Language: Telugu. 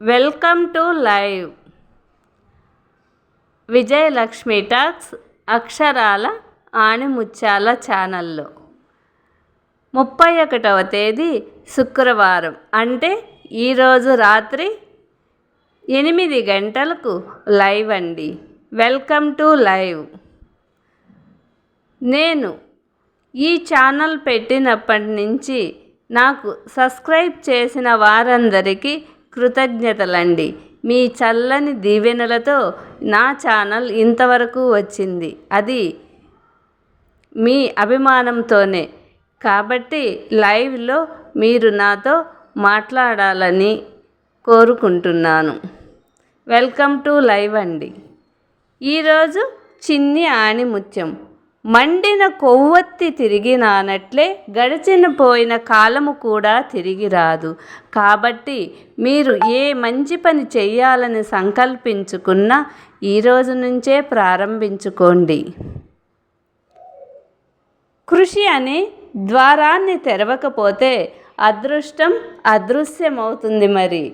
Welcome to live Vijayalakshmi talks అక్షరాల ఆణిముత్యాల ఛానల్లో 31వ తేదీ శుక్రవారం అంటే ఈరోజు రాత్రి 8 గంటలకు లైవ్ అండి. Welcome to live. నేను ఈ ఛానల్ పెట్టినప్పటి నుంచి నాకు సబ్స్క్రైబ్ చేసిన వారందరికీ కృతజ్ఞతలండి. మీ చల్లని దీవెనలతో నా ఛానల్ ఇంతవరకు వచ్చింది. అది మీ అభిమానంతోనే. కాబట్టి లైవ్లో మీరు నాతో మాట్లాడాలని కోరుకుంటున్నాను. వెల్కమ్ టు లైవ్ అండి. ఈరోజు చిన్ని ఆణిముత్యం. మండిన కొవ్వొత్తి తిరిగి రానట్లే గడిచిన పోయిన కాలము కూడా తిరిగి రాదు. కాబట్టి మీరు ఏ మంచి పని చేయాలని సంకల్పించుకున్నా ఈరోజు నుంచే ప్రారంభించుకోండి. కృషి అనే ద్వారాన్ని తెరవకపోతే అదృష్టం అదృశ్యమవుతుంది. మరి